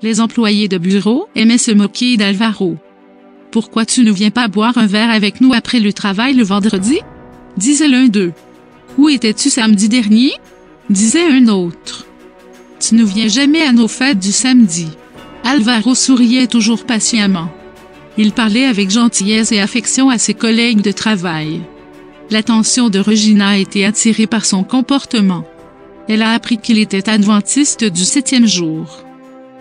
Les employés de bureau aimaient se moquer d'Alvaro. « Pourquoi tu ne viens pas boire un verre avec nous après le travail le vendredi ?» disait l'un d'eux. « Où étais-tu samedi dernier ?» disait un autre. « Tu ne viens jamais à nos fêtes du samedi. » Alvaro souriait toujours patiemment. Il parlait avec gentillesse et affection à ses collègues de travail. L'attention de Regina a été attirée par son comportement. Elle a appris qu'il était adventiste du 7e jour.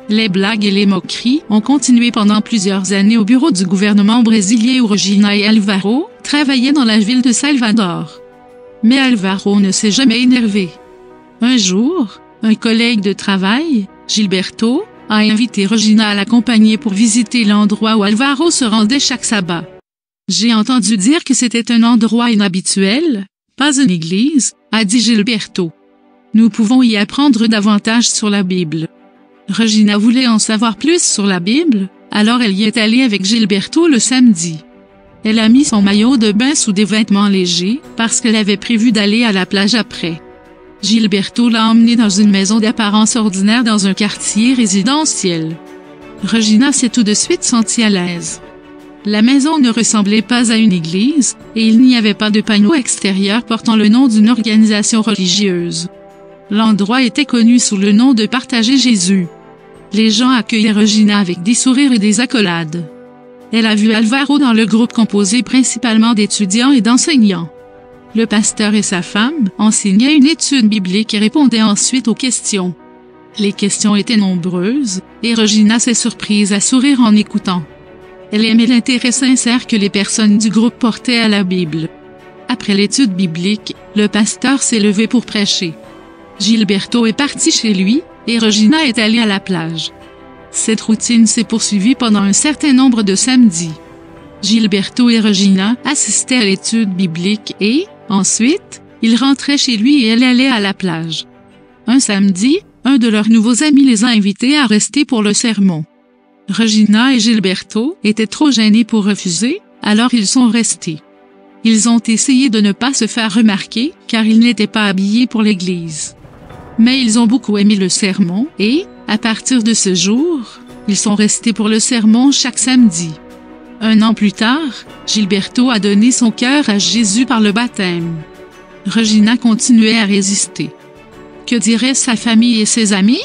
Les blagues et les moqueries ont continué pendant plusieurs années au bureau du gouvernement brésilien où Regina et Alvaro travaillaient dans la ville de Salvador. Mais Alvaro ne s'est jamais énervé. Un jour, un collègue de travail, Gilberto, a invité Regina à l'accompagner pour visiter l'endroit où Alvaro se rendait chaque sabbat. « J'ai entendu dire que c'était un endroit inhabituel, pas une église, » a dit Gilberto. « Nous pouvons y apprendre davantage sur la Bible. » Regina voulait en savoir plus sur la Bible, alors elle y est allée avec Gilberto le samedi. Elle a mis son maillot de bain sous des vêtements légers, parce qu'elle avait prévu d'aller à la plage après. Gilberto l'a emmenée dans une maison d'apparence ordinaire dans un quartier résidentiel. Regina s'est tout de suite sentie à l'aise. La maison ne ressemblait pas à une église, et il n'y avait pas de panneau extérieur portant le nom d'une organisation religieuse. L'endroit était connu sous le nom de Partager Jésus. Les gens accueillaient Regina avec des sourires et des accolades. Elle a vu Alvaro dans le groupe composé principalement d'étudiants et d'enseignants. Le pasteur et sa femme enseignaient une étude biblique et répondaient ensuite aux questions. Les questions étaient nombreuses, et Regina s'est surprise à sourire en écoutant. Elle aimait l'intérêt sincère que les personnes du groupe portaient à la Bible. Après l'étude biblique, le pasteur s'est levé pour prêcher. Gilberto est parti chez lui, et Regina est allée à la plage. Cette routine s'est poursuivie pendant un certain nombre de samedis. Gilberto et Regina assistaient à l'étude biblique et, ensuite, ils rentraient chez lui et elle allait à la plage. Un samedi, un de leurs nouveaux amis les a invités à rester pour le sermon. Regina et Gilberto étaient trop gênés pour refuser, alors ils sont restés. Ils ont essayé de ne pas se faire remarquer, car ils n'étaient pas habillés pour l'église. Mais ils ont beaucoup aimé le sermon et, à partir de ce jour, ils sont restés pour le sermon chaque samedi. 1 an plus tard, Gilberto a donné son cœur à Jésus par le baptême. Regina continuait à résister. Que diraient sa famille et ses amis?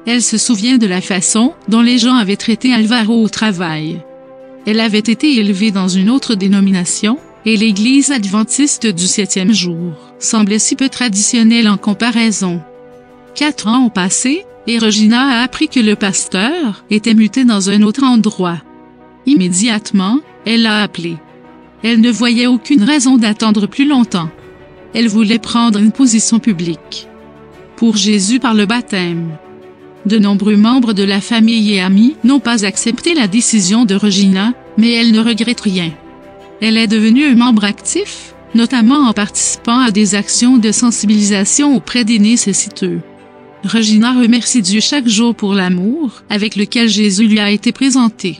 Elle se souvient de la façon dont les gens avaient traité Alvaro au travail. Elle avait été élevée dans une autre dénomination, et l'église adventiste du 7e jour semblait si peu traditionnelle en comparaison. 4 ans ont passé, et Regina a appris que le pasteur était muté dans un autre endroit. Immédiatement, elle l'a appelé. Elle ne voyait aucune raison d'attendre plus longtemps. Elle voulait prendre une position publique. Pour Jésus par le baptême. De nombreux membres de la famille et amis n'ont pas accepté la décision de Regina, mais elle ne regrette rien. Elle est devenue un membre actif, notamment en participant à des actions de sensibilisation auprès des nécessiteux. Regina remercie Dieu chaque jour pour l'amour avec lequel Jésus lui a été présenté.